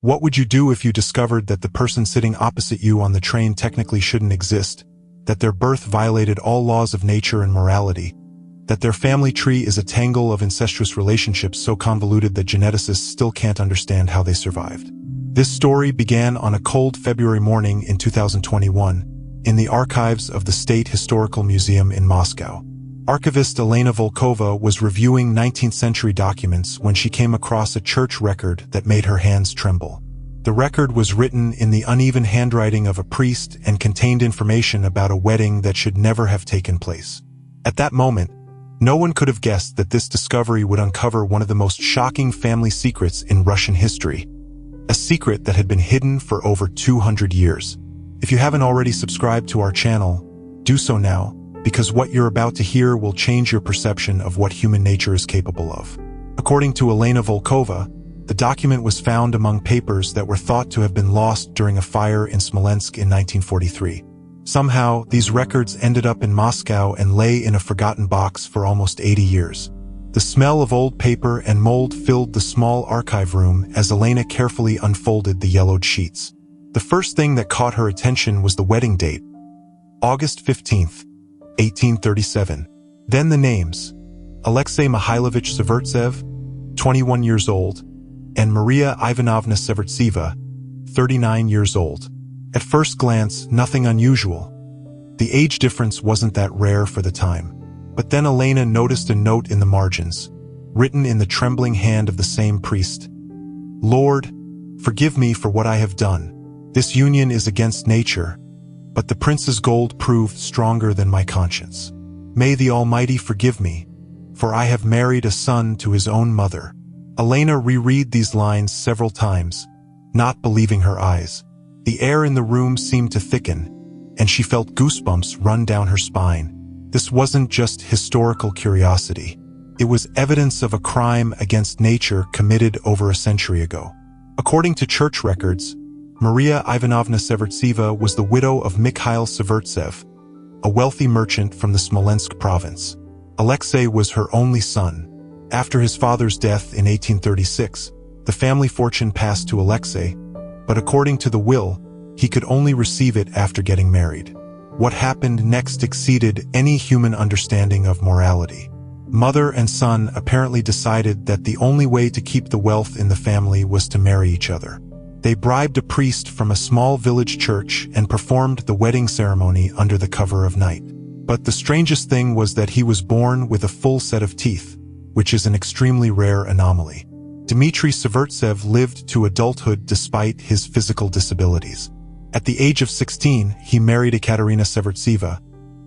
What would you do if you discovered that the person sitting opposite you on the train technically shouldn't exist, that their birth violated all laws of nature and morality, that their family tree is a tangle of incestuous relationships so convoluted that geneticists still can't understand how they survived? This story began on a cold February morning in 2021 in the archives of the State Historical Museum in Moscow. Archivist Elena Volkova was reviewing 19th century documents when she came across a church record that made her hands tremble. The record was written in the uneven handwriting of a priest and contained information about a wedding that should never have taken place. At that moment, no one could have guessed that this discovery would uncover one of the most shocking family secrets in Russian history, a secret that had been hidden for over 200 years. If you haven't already subscribed to our channel, do so now, because what you're about to hear will change your perception of what human nature is capable of. According to Elena Volkova, the document was found among papers that were thought to have been lost during a fire in Smolensk in 1943. Somehow, these records ended up in Moscow and lay in a forgotten box for almost 80 years. The smell of old paper and mold filled the small archive room as Elena carefully unfolded the yellowed sheets. The first thing that caught her attention was the wedding date, August 15th, 1837. Then the names, Alexei Mikhailovich Severtsev, 21 years old, and Maria Ivanovna Severtseva, 39 years old. At first glance, nothing unusual. The age difference wasn't that rare for the time. But then Elena noticed a note in the margins, written in the trembling hand of the same priest. "Lord, forgive me for what I have done. This union is against nature, but the prince's gold proved stronger than my conscience. May the Almighty forgive me, for I have married a son to his own mother." Elena reread these lines several times, not believing her eyes. The air in the room seemed to thicken, and she felt goosebumps run down her spine. This wasn't just historical curiosity. It was evidence of a crime against nature committed over a century ago. According to church records, Maria Ivanovna Severtseva was the widow of Mikhail Severtsev, a wealthy merchant from the Smolensk province. Alexei was her only son. After his father's death in 1836, the family fortune passed to Alexei, but according to the will, he could only receive it after getting married. What happened next exceeded any human understanding of morality. Mother and son apparently decided that the only way to keep the wealth in the family was to marry each other. They bribed a priest from a small village church and performed the wedding ceremony under the cover of night. But the strangest thing was that he was born with a full set of teeth, which is an extremely rare anomaly. Dmitry Severtsev lived to adulthood despite his physical disabilities. At the age of 16, he married Ekaterina Severtseva,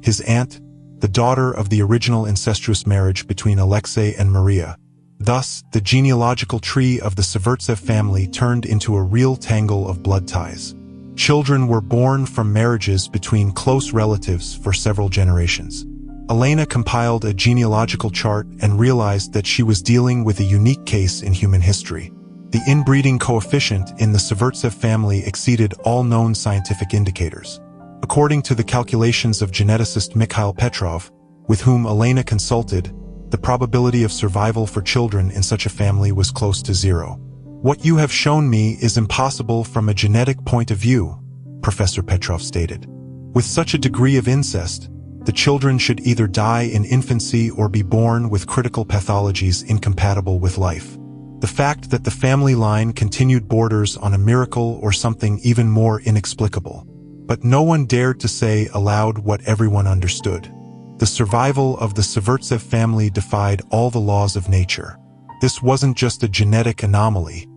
his aunt, the daughter of the original incestuous marriage between Alexei and Maria. Thus, the genealogical tree of the Severtsev family turned into a real tangle of blood ties. Children were born from marriages between close relatives for several generations. Elena compiled a genealogical chart and realized that she was dealing with a unique case in human history. The inbreeding coefficient in the Severtsev family exceeded all known scientific indicators. According to the calculations of geneticist Mikhail Petrov, with whom Elena consulted, the probability of survival for children in such a family was close to zero. "What you have shown me is impossible from a genetic point of view," Professor Petrov stated. "With such a degree of incest, the children should either die in infancy or be born with critical pathologies incompatible with life. The fact that the family line continued borders on a miracle or something even more inexplicable. But no one dared to say aloud what everyone understood. The survival of the Severtsev family defied all the laws of nature. This wasn't just a genetic anomaly.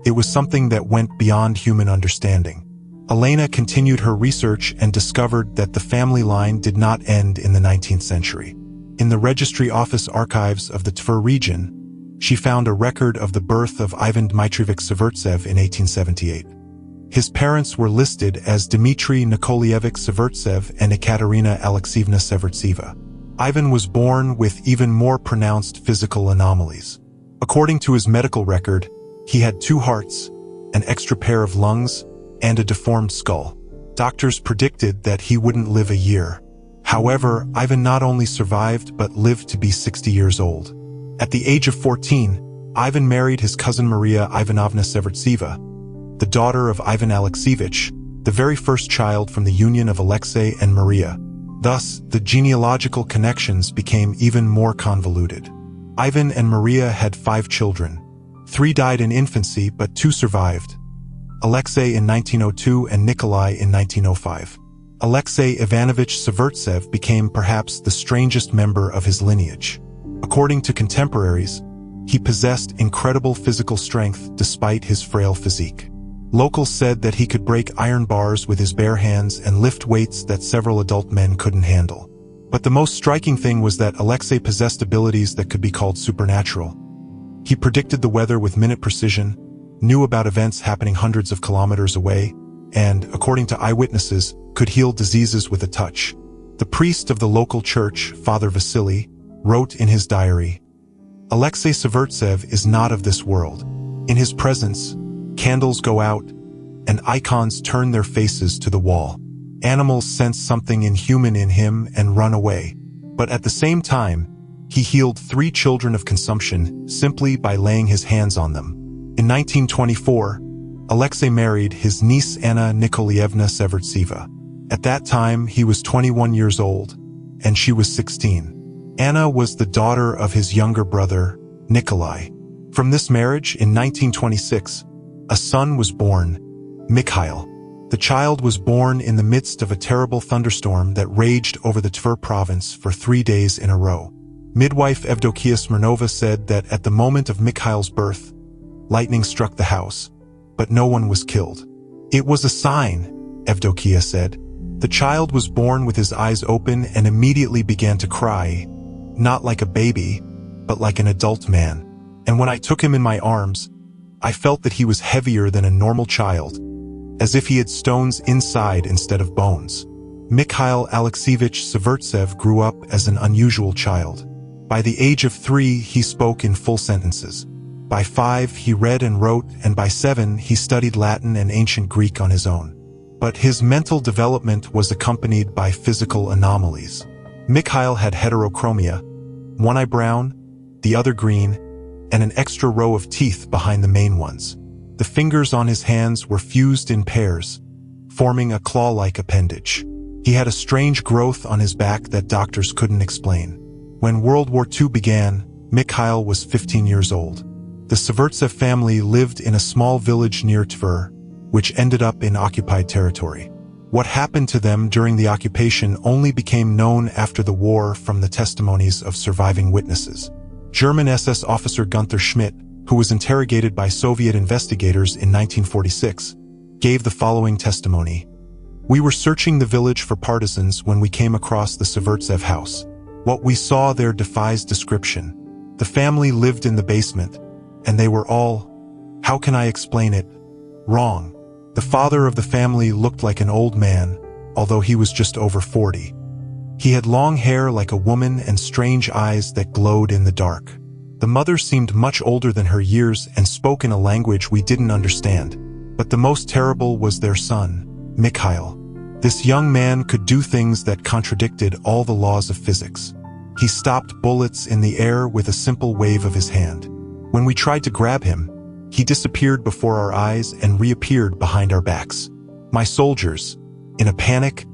It was something that went beyond human understanding." Elena continued her research and discovered that the family line did not end in the 19th century. In the registry office archives of the Tver region, she found a record of the birth of Ivan Dmitrievich Severtsev in 1878. His parents were listed as Dmitry Nikolaevich Severtsev and Ekaterina Alexeyevna Severtseva. Ivan was born with even more pronounced physical anomalies. According to his medical record, he had 2 hearts, an extra pair of lungs, and a deformed skull. Doctors predicted that he wouldn't live a year. However, Ivan not only survived but lived to be 60 years old. At the age of 14, Ivan married his cousin Maria Ivanovna Severtseva, the daughter of Ivan Alexeyevich, the very first child from the union of Alexei and Maria. Thus, the genealogical connections became even more convoluted. Ivan and Maria had 5 children. 3 died in infancy, but 2 survived. Alexei in 1902 and Nikolai in 1905. Alexei Ivanovich Severtsev became perhaps the strangest member of his lineage. According to contemporaries, he possessed incredible physical strength despite his frail physique. Locals said that he could break iron bars with his bare hands and lift weights that several adult men couldn't handle. But the most striking thing was that Alexei possessed abilities that could be called supernatural. He predicted the weather with minute precision, knew about events happening hundreds of kilometers away, and, according to eyewitnesses, could heal diseases with a touch. The priest of the local church, Father Vasily, wrote in his diary, "Alexei Severtsev is not of this world. In his presence, candles go out, and icons turn their faces to the wall. Animals sense something inhuman in him and run away. But at the same time, he healed 3 children of consumption simply by laying his hands on them." In 1924, Alexei married his niece Anna Nikolaevna Severtseva. At that time, he was 21 years old, and she was 16. Anna was the daughter of his younger brother, Nikolai. From this marriage, in 1926, a son was born, Mikhail. The child was born in the midst of a terrible thunderstorm that raged over the Tver province for 3 days in a row. Midwife Evdokia Smirnova said that at the moment of Mikhail's birth, lightning struck the house, but no one was killed. "It was a sign," Evdokia said. "The child was born with his eyes open and immediately began to cry, not like a baby, but like an adult man. And when I took him in my arms, I felt that he was heavier than a normal child, as if he had stones inside instead of bones." Mikhail Alexeyevich Severtsev grew up as an unusual child. By the age of 3, he spoke in full sentences. By 5, he read and wrote, and by 7, he studied Latin and ancient Greek on his own. But his mental development was accompanied by physical anomalies. Mikhail had heterochromia, one eye brown, the other green, and an extra row of teeth behind the main ones. The fingers on his hands were fused in pairs, forming a claw-like appendage. He had a strange growth on his back that doctors couldn't explain. When World War II began, Mikhail was 15 years old. The Severtsev family lived in a small village near Tver, which ended up in occupied territory. What happened to them during the occupation only became known after the war from the testimonies of surviving witnesses. German SS officer Gunther Schmidt, who was interrogated by Soviet investigators in 1946, gave the following testimony. "We were searching the village for partisans when we came across the Severtsev house. What we saw there defies description. The family lived in the basement, and they were all, how can I explain it, wrong. The father of the family looked like an old man, although he was just over 40. He had long hair like a woman and strange eyes that glowed in the dark. The mother seemed much older than her years and spoke in a language we didn't understand. But the most terrible was their son, Mikhail. This young man could do things that contradicted all the laws of physics. He stopped bullets in the air with a simple wave of his hand. When we tried to grab him, he disappeared before our eyes and reappeared behind our backs. My soldiers, in a panic,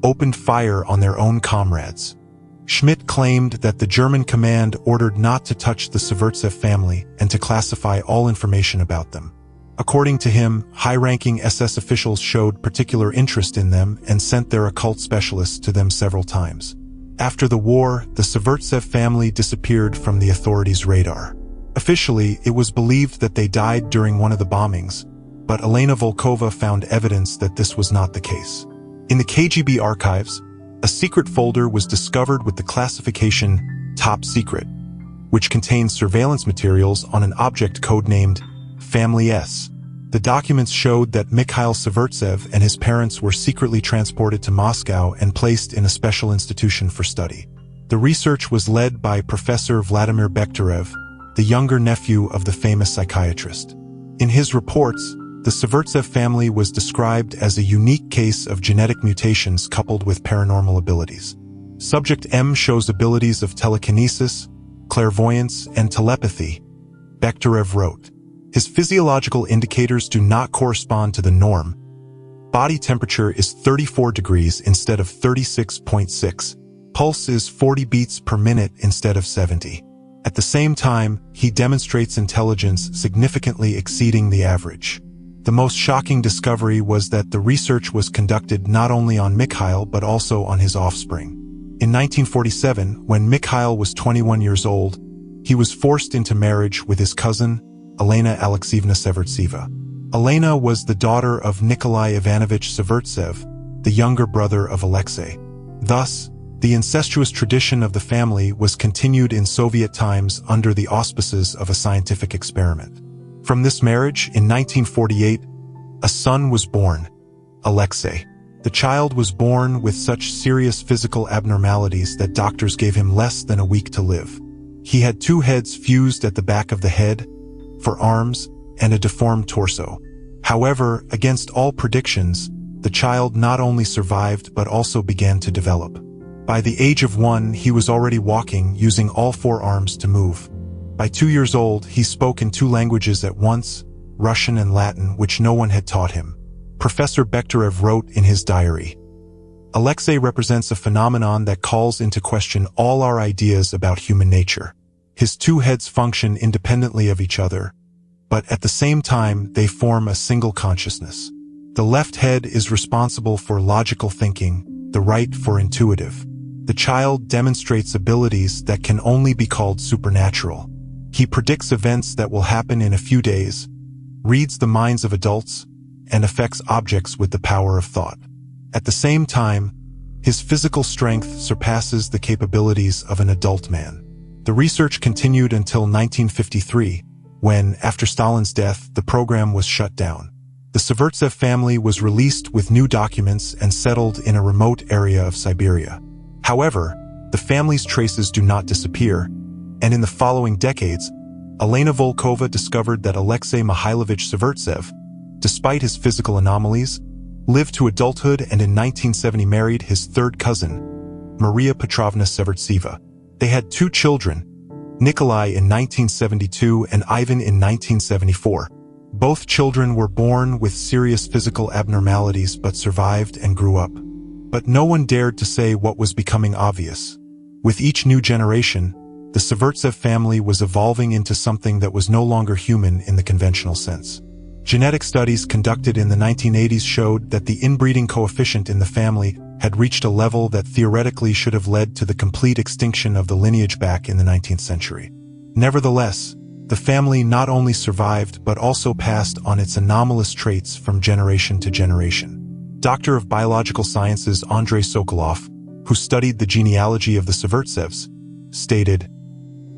opened fire on their own comrades." Schmidt claimed that the German command ordered not to touch the Severtsev family and to classify all information about them. According to him, high-ranking SS officials showed particular interest in them and sent their occult specialists to them several times. After the war, the Severtsev family disappeared from the authorities' radar. Officially, it was believed that they died during one of the bombings, but Elena Volkova found evidence that this was not the case. In the KGB archives, a secret folder was discovered with the classification Top Secret, which contained surveillance materials on an object codenamed Family S. The documents showed that Mikhail Severtsev and his parents were secretly transported to Moscow and placed in a special institution for study. The research was led by Professor Vladimir Bekhterev, the younger nephew of the famous psychiatrist. In his reports, the Severtsev family was described as a unique case of genetic mutations coupled with paranormal abilities. Subject M shows abilities of telekinesis, clairvoyance, and telepathy, Bekhterev wrote. His physiological indicators do not correspond to the norm. Body temperature is 34 degrees instead of 36.6. Pulse is 40 beats per minute instead of 70. At the same time, he demonstrates intelligence significantly exceeding the average. The most shocking discovery was that the research was conducted not only on Mikhail but also on his offspring. In 1947, when Mikhail was 21 years old, he was forced into marriage with his cousin, Elena Alexeyevna Severtseva. Elena was the daughter of Nikolai Ivanovich Severtsev, the younger brother of Alexei. Thus, the incestuous tradition of the family was continued in Soviet times under the auspices of a scientific experiment. From this marriage, in 1948, a son was born, Alexei. The child was born with such serious physical abnormalities that doctors gave him less than a week to live. He had 2 heads fused at the back of the head, 4 arms, and a deformed torso. However, against all predictions, the child not only survived but also began to develop. By the age of 1, he was already walking, using all 4 arms to move. By 2 years old, he spoke in 2 languages at once, Russian and Latin, which no one had taught him. Professor Bekhterev wrote in his diary, "Alexei represents a phenomenon that calls into question all our ideas about human nature. His 2 heads function independently of each other, but at the same time they form a single consciousness. The left head is responsible for logical thinking, the right for intuitive. The child demonstrates abilities that can only be called supernatural. He predicts events that will happen in a few days, reads the minds of adults, and affects objects with the power of thought. At the same time, his physical strength surpasses the capabilities of an adult man." The research continued until 1953, when, after Stalin's death, the program was shut down. The Severtsev family was released with new documents and settled in a remote area of Siberia. However, the family's traces do not disappear, and in the following decades, Elena Volkova discovered that Alexei Mikhailovich Severtsev, despite his physical anomalies, lived to adulthood and in 1970 married his 3rd cousin, Maria Petrovna Severtseva. They had 2 children, Nikolai in 1972 and Ivan in 1974. Both children were born with serious physical abnormalities but survived and grew up. But no one dared to say what was becoming obvious. With each new generation, the Severtsev family was evolving into something that was no longer human in the conventional sense. Genetic studies conducted in the 1980s showed that the inbreeding coefficient in the family had reached a level that theoretically should have led to the complete extinction of the lineage back in the 19th century. Nevertheless, the family not only survived but also passed on its anomalous traits from generation to generation. Doctor of Biological Sciences Andrei Sokolov, who studied the genealogy of the Severtsevs, stated,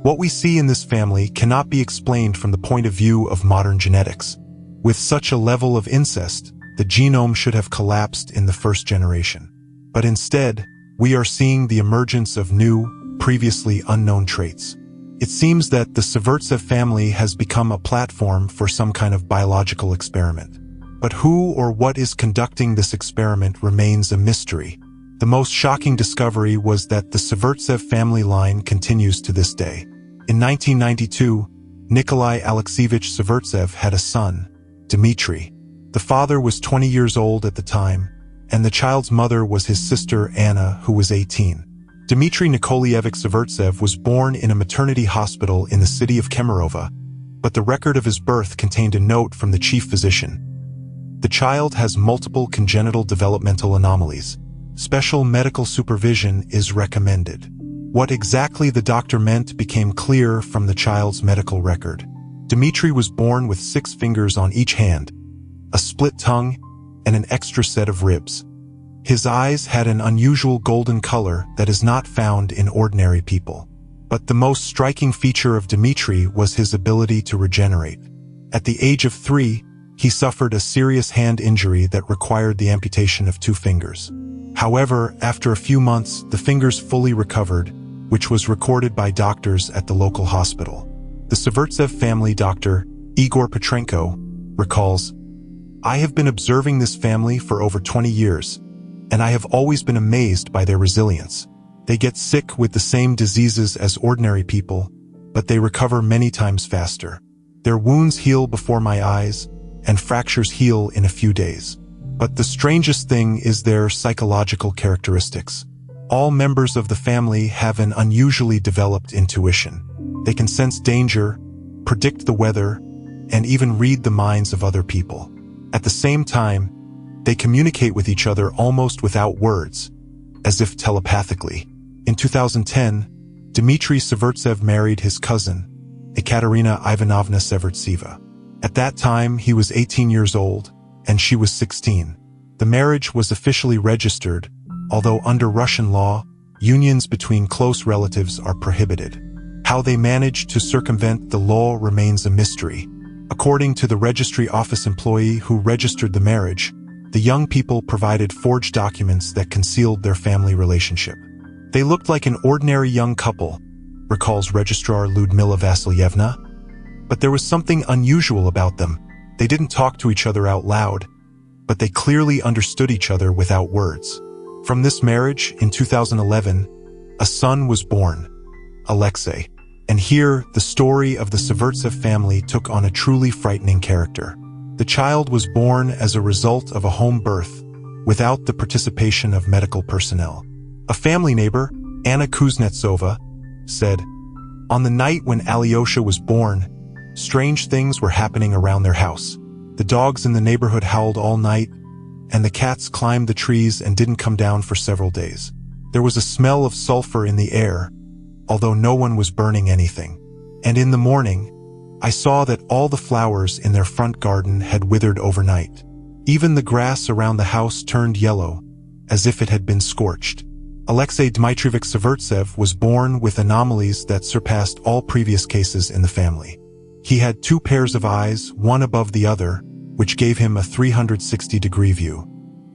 "What we see in this family cannot be explained from the point of view of modern genetics. With such a level of incest, the genome should have collapsed in the first generation. But instead, we are seeing the emergence of new, previously unknown traits. It seems that the Severtsev family has become a platform for some kind of biological experiment. But who or what is conducting this experiment remains a mystery. The most shocking discovery was that the Severtsev family line continues to this day. In 1992, Nikolai Alexeyevich Severtsev had a son, Dmitry. The father was 20 years old at the time, and the child's mother was his sister Anna, who was 18. Dmitry Nikolaevich Severtsev was born in a maternity hospital in the city of Kemerovo, but the record of his birth contained a note from the chief physician. The child has multiple congenital developmental anomalies. Special medical supervision is recommended. What exactly the doctor meant became clear from the child's medical record. Dmitry was born with 6 fingers on each hand, a split tongue, and an extra set of ribs. His eyes had an unusual golden color that is not found in ordinary people. But the most striking feature of Dmitry was his ability to regenerate. At the age of 3, he suffered a serious hand injury that required the amputation of 2 fingers. However, after a few months, the fingers fully recovered, which was recorded by doctors at the local hospital. The Severtsev family doctor, Igor Petrenko, recalls, "I have been observing this family for over 20 years, and I have always been amazed by their resilience. They get sick with the same diseases as ordinary people, but they recover many times faster. Their wounds heal before my eyes, and fractures heal in a few days. But the strangest thing is their psychological characteristics. All members of the family have an unusually developed intuition. They can sense danger, predict the weather, and even read the minds of other people. At the same time, they communicate with each other almost without words, as if telepathically. In 2010, Dmitry Severtsev married his cousin, Ekaterina Ivanovna Severtseva. At that time, he was 18 years old, and she was 16. The marriage was officially registered, although under Russian law, unions between close relatives are prohibited. How they managed to circumvent the law remains a mystery. According to the registry office employee who registered the marriage, the young people provided forged documents that concealed their family relationship. They looked like an ordinary young couple, recalls Registrar Ludmila Vasilyevna. But there was something unusual about them. They didn't talk to each other out loud, but they clearly understood each other without words. From this marriage, in 2011, a son was born, Alexei. And here, the story of the Severtsev family took on a truly frightening character. The child was born as a result of a home birth, without the participation of medical personnel. A family neighbor, Anna Kuznetsova, said, "On the night when Alyosha was born, strange things were happening around their house. The dogs in the neighborhood howled all night, and the cats climbed the trees and didn't come down for several days. There was a smell of sulfur in the air, although no one was burning anything. And in the morning, I saw that all the flowers in their front garden had withered overnight. Even the grass around the house turned yellow, as if it had been scorched." Alexei Dmitrievich Severtsev was born with anomalies that surpassed all previous cases in the family. He had 2 pairs of eyes, one above the other, which gave him a 360-degree view.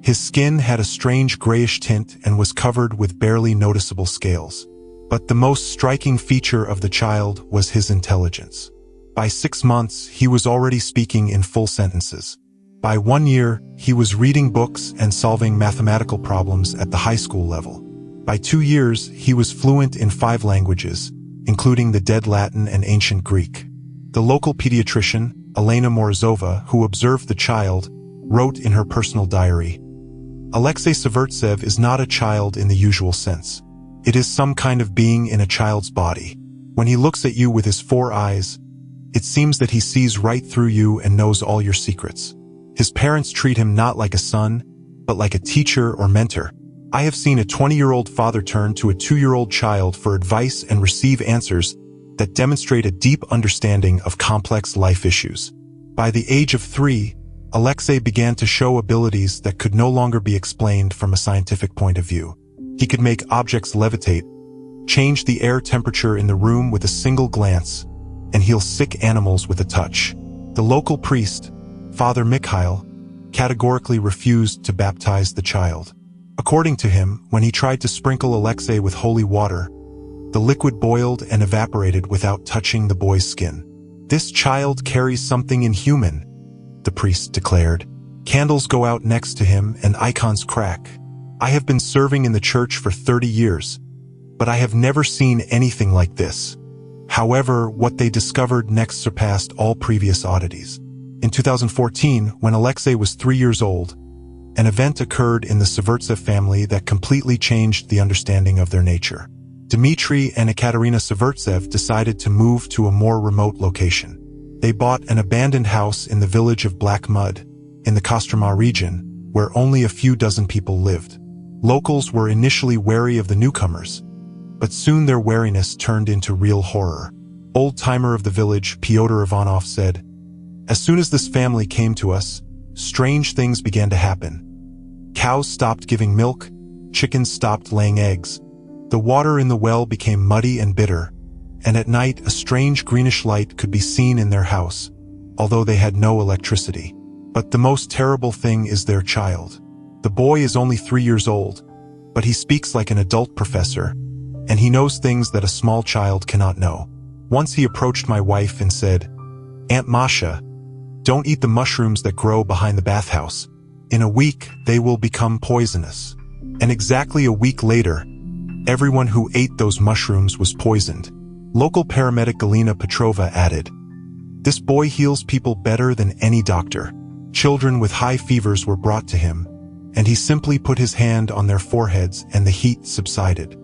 His skin had a strange grayish tint and was covered with barely noticeable scales. But the most striking feature of the child was his intelligence. By 6 months, he was already speaking in full sentences. By 1 year, he was reading books and solving mathematical problems at the high school level. By 2 years, he was fluent in 5 languages, including the Dead Latin and Ancient Greek. The local pediatrician, Elena Morozova, who observed the child, wrote in her personal diary, "Alexei Severtsev is not a child in the usual sense. It is some kind of being in a child's body. When he looks at you with his 4 eyes, it seems that he sees right through you and knows all your secrets. His parents treat him not like a son, but like a teacher or mentor. I have seen a 20-year-old father turn to a 2-year-old child for advice and receive answers that demonstrate a deep understanding of complex life issues." By the age of 3, Alexei began to show abilities that could no longer be explained from a scientific point of view. He could make objects levitate, change the air temperature in the room with a single glance, and heal sick animals with a touch. The local priest, Father Mikhail, categorically refused to baptize the child. According to him, when he tried to sprinkle Alexei with holy water, the liquid boiled and evaporated without touching the boy's skin. "This child carries something inhuman," the priest declared. "Candles go out next to him and icons crack. I have been serving in the church for 30 years, but I have never seen anything like this." However, what they discovered next surpassed all previous oddities. In 2014, when Alexei was 3 years old, an event occurred in the Severtsev family that completely changed the understanding of their nature. Dmitry and Ekaterina Severtsev decided to move to a more remote location. They bought an abandoned house in the village of Black Mud, in the Kostroma region, where only a few dozen people lived. Locals were initially wary of the newcomers, but soon their wariness turned into real horror. Old-timer of the village, Pyotr Ivanov, said, "As soon as this family came to us, strange things began to happen. Cows stopped giving milk, chickens stopped laying eggs. The water in the well became muddy and bitter, and at night a strange greenish light could be seen in their house, although they had no electricity. But the most terrible thing is their child. The boy is only 3 years old, but he speaks like an adult professor, and he knows things that a small child cannot know. Once he approached my wife and said, 'Aunt Masha, don't eat the mushrooms that grow behind the bathhouse. In a week, they will become poisonous.' And exactly a week later, everyone who ate those mushrooms was poisoned." Local paramedic Galina Petrova added, This boy heals people better than any doctor. Children with high fevers were brought to him, and he simply put his hand on their foreheads and the heat subsided.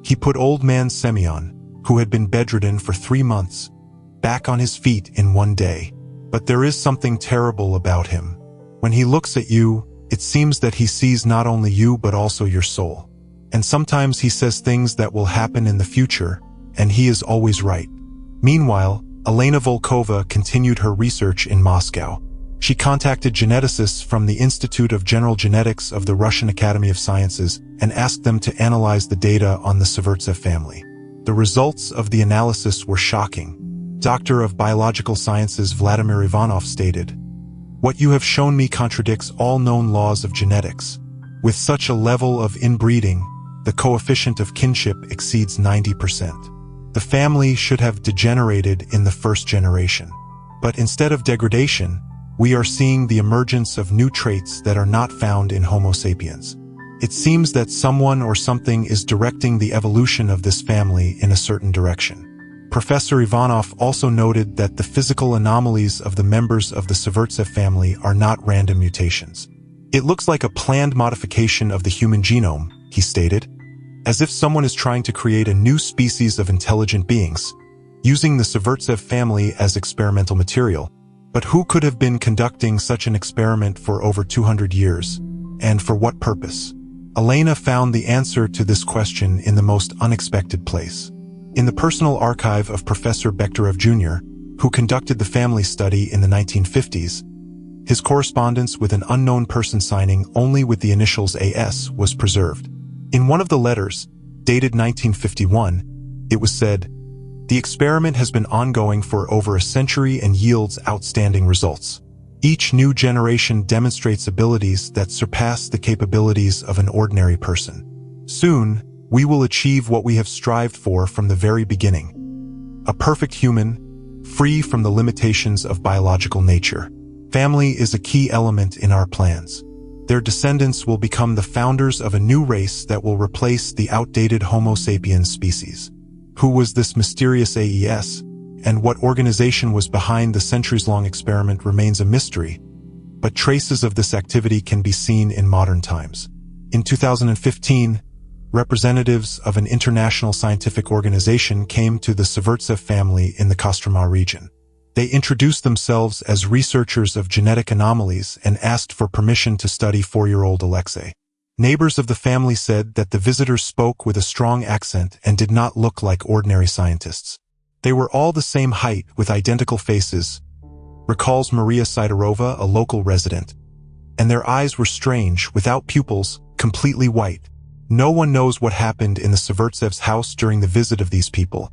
He put old man Semyon, who had been bedridden for 3 months, back on his feet in one day. But there is something terrible about him. When he looks at you, it seems that he sees not only you but also your soul. And sometimes he says things that will happen in the future, and he is always right. Meanwhile, Elena Volkova continued her research in Moscow. She contacted geneticists from the Institute of General Genetics of the Russian Academy of Sciences and asked them to analyze the data on the Severtsev family. The results of the analysis were shocking. Doctor of Biological Sciences Vladimir Ivanov stated, "What you have shown me contradicts all known laws of genetics. With such a level of inbreeding, the coefficient of kinship exceeds 90%. The family should have degenerated in the first generation. But instead of degradation, we are seeing the emergence of new traits that are not found in Homo sapiens. It seems that someone or something is directing the evolution of this family in a certain direction." Professor Ivanov also noted that the physical anomalies of the members of the Severtsev family are not random mutations. "It looks like a planned modification of the human genome," he stated, "as if someone is trying to create a new species of intelligent beings, using the Severtsev family as experimental material. But who could have been conducting such an experiment for over 200 years? And for what purpose?" Elena found the answer to this question in the most unexpected place. In the personal archive of Professor Bekhterev Jr., who conducted the family study in the 1950s, his correspondence with an unknown person signing only with the initials AS was preserved. In one of the letters, dated 1951, it was said, "The experiment has been ongoing for over a century and yields outstanding results. Each new generation demonstrates abilities that surpass the capabilities of an ordinary person. Soon, we will achieve what we have strived for from the very beginning. A perfect human, free from the limitations of biological nature. Family is a key element in our plans. Their descendants will become the founders of a new race that will replace the outdated Homo sapiens species." Who was this mysterious AES, and what organization was behind the centuries-long experiment remains a mystery, but traces of this activity can be seen in modern times. In 2015, representatives of an international scientific organization came to the Severtsev family in the Kostroma region. They introduced themselves as researchers of genetic anomalies and asked for permission to study 4-year-old Alexei. Neighbors of the family said that the visitors spoke with a strong accent and did not look like ordinary scientists. They were all the same height with identical faces, recalls Maria Sidorova, a local resident, and their eyes were strange, without pupils, completely white. No one knows what happened in the Severtsev's house during the visit of these people,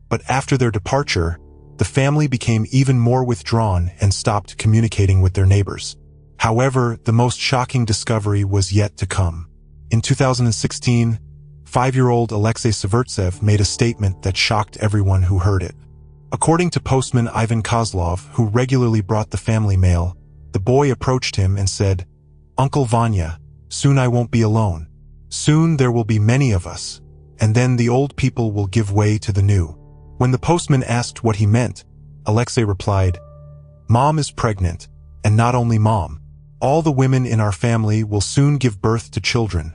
but after their departure, the family became even more withdrawn and stopped communicating with their neighbors. However, the most shocking discovery was yet to come. In 2016, 5-year-old Alexei Severtsev made a statement that shocked everyone who heard it. According to postman Ivan Kozlov, who regularly brought the family mail, the boy approached him and said, "Uncle Vanya, soon I won't be alone. Soon there will be many of us, and then the old people will give way to the new." When the postman asked what he meant, Alexei replied, "Mom is pregnant, and not only Mom. All the women in our family will soon give birth to children.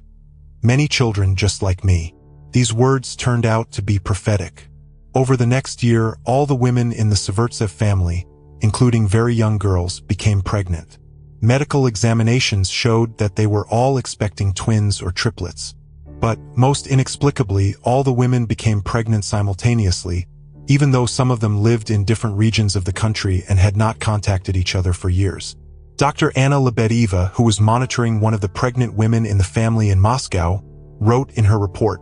Many children just like me." These words turned out to be prophetic. Over the next year, all the women in the Severtsev family, including very young girls, became pregnant. Medical examinations showed that they were all expecting twins or triplets. But, most inexplicably, all the women became pregnant simultaneously, even though some of them lived in different regions of the country and had not contacted each other for years. Dr. Anna Lebedeva, who was monitoring one of the pregnant women in the family in Moscow, wrote in her report,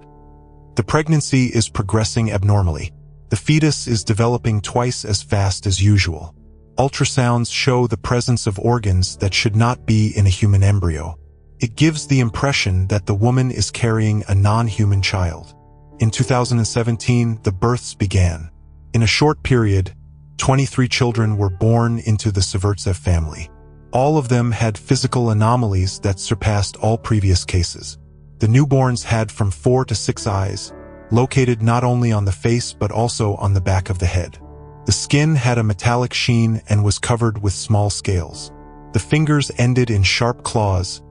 "The pregnancy is progressing abnormally. The fetus is developing twice as fast as usual. Ultrasounds show the presence of organs that should not be in a human embryo. It gives the impression that the woman is carrying a non-human child." In 2017, the births began. In a short period, 23 children were born into the Severtsev family. All of them had physical anomalies that surpassed all previous cases. The newborns had from 4 to 6 eyes, located not only on the face but also on the back of the head. The skin had a metallic sheen and was covered with small scales. The fingers ended in sharp claws,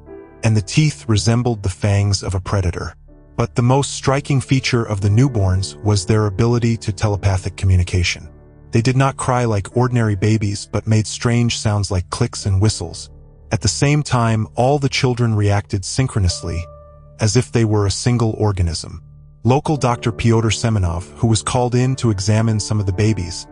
and the teeth resembled the fangs of a predator. But the most striking feature of the newborns was their ability to telepathic communication. They did not cry like ordinary babies, but made strange sounds like clicks and whistles. At the same time, all the children reacted synchronously, as if they were a single organism. Local Dr. Pyotr Semenov, who was called in to examine some of the babies,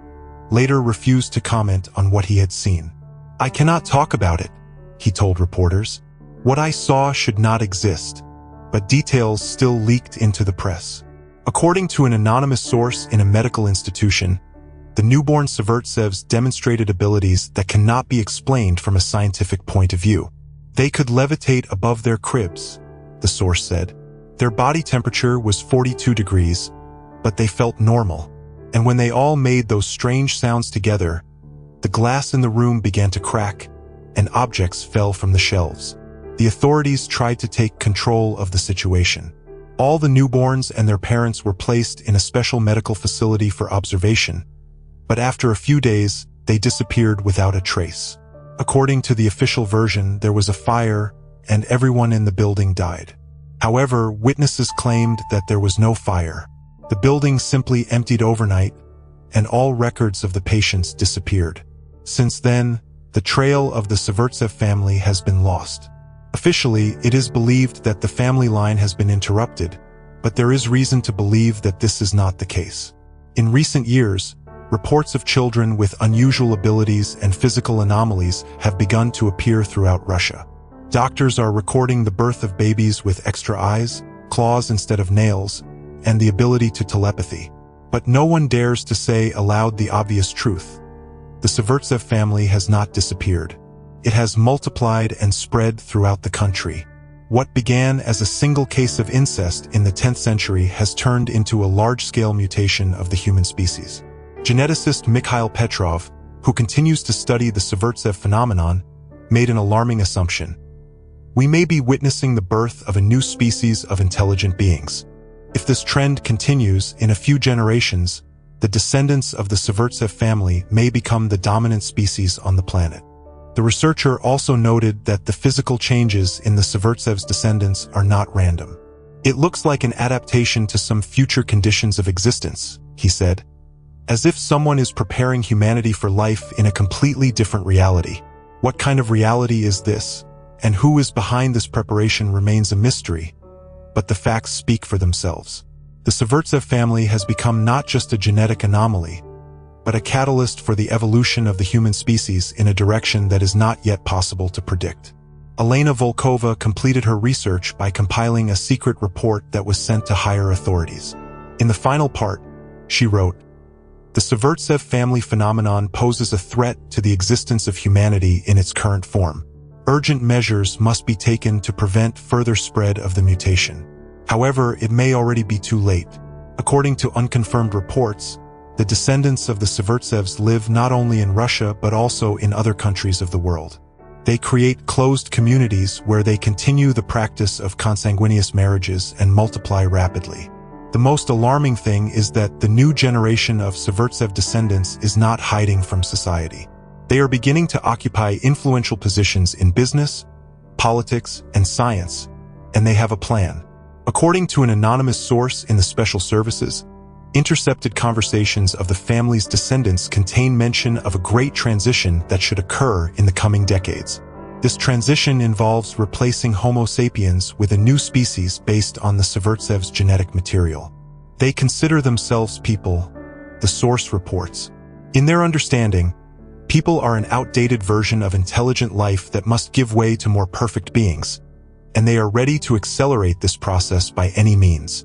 later refused to comment on what he had seen. "I cannot talk about it," he told reporters. "What I saw should not exist." But details still leaked into the press. According to an anonymous source in a medical institution, the newborn Severtsevs demonstrated abilities that cannot be explained from a scientific point of view. They could levitate above their cribs, the source said. Their body temperature was 42 degrees, but they felt normal. And when they all made those strange sounds together, the glass in the room began to crack, and objects fell from the shelves. The authorities tried to take control of the situation. All the newborns and their parents were placed in a special medical facility for observation, but after a few days, they disappeared without a trace. According to the official version, there was a fire, and everyone in the building died. However, witnesses claimed that there was no fire. The building simply emptied overnight, and all records of the patients disappeared. Since then, the trail of the Severtsev family has been lost. Officially, it is believed that the family line has been interrupted, but there is reason to believe that this is not the case. In recent years, reports of children with unusual abilities and physical anomalies have begun to appear throughout Russia. Doctors are recording the birth of babies with extra eyes, claws instead of nails, and the ability to telepathy. But no one dares to say aloud the obvious truth. The Severtsev family has not disappeared. It has multiplied and spread throughout the country. What began as a single case of incest in the 10th century has turned into a large-scale mutation of the human species. Geneticist Mikhail Petrov, who continues to study the Severtsev phenomenon, made an alarming assumption. We may be witnessing the birth of a new species of intelligent beings. If this trend continues, in a few generations, the descendants of the Severtsev family may become the dominant species on the planet. The researcher also noted that the physical changes in the Severtsev's descendants are not random. "It looks like an adaptation to some future conditions of existence," he said, "as if someone is preparing humanity for life in a completely different reality. What kind of reality is this, and who is behind this preparation remains a mystery, but the facts speak for themselves." The Severtsev family has become not just a genetic anomaly, but a catalyst for the evolution of the human species in a direction that is not yet possible to predict. Elena Volkova completed her research by compiling a secret report that was sent to higher authorities. In the final part, she wrote, "The Severtsev family phenomenon poses a threat to the existence of humanity in its current form. Urgent measures must be taken to prevent further spread of the mutation. However, it may already be too late. According to unconfirmed reports, the descendants of the Severtsevs live not only in Russia but also in other countries of the world. They create closed communities where they continue the practice of consanguineous marriages and multiply rapidly. The most alarming thing is that the new generation of Severtsev descendants is not hiding from society. They are beginning to occupy influential positions in business, politics, and science, and they have a plan. According to an anonymous source in the special services, intercepted conversations of the family's descendants contain mention of a great transition that should occur in the coming decades. This transition involves replacing Homo sapiens with a new species based on the Severtsev's genetic material. They consider themselves people, the source reports. In their understanding, people are an outdated version of intelligent life that must give way to more perfect beings, and they are ready to accelerate this process by any means.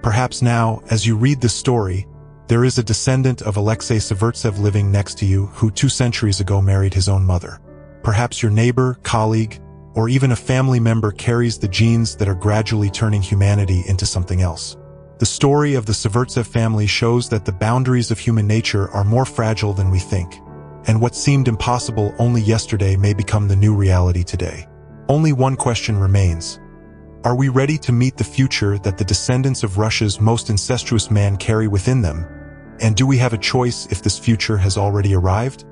Perhaps now, as you read this story, there is a descendant of Alexei Severtsev living next to you who 2 centuries ago married his own mother. Perhaps your neighbor, colleague, or even a family member carries the genes that are gradually turning humanity into something else. The story of the Severtsev family shows that the boundaries of human nature are more fragile than we think, and what seemed impossible only yesterday may become the new reality today. Only one question remains. Are we ready to meet the future that the descendants of Russia's most incestuous man carry within them, And do we have a choice if this future has already arrived?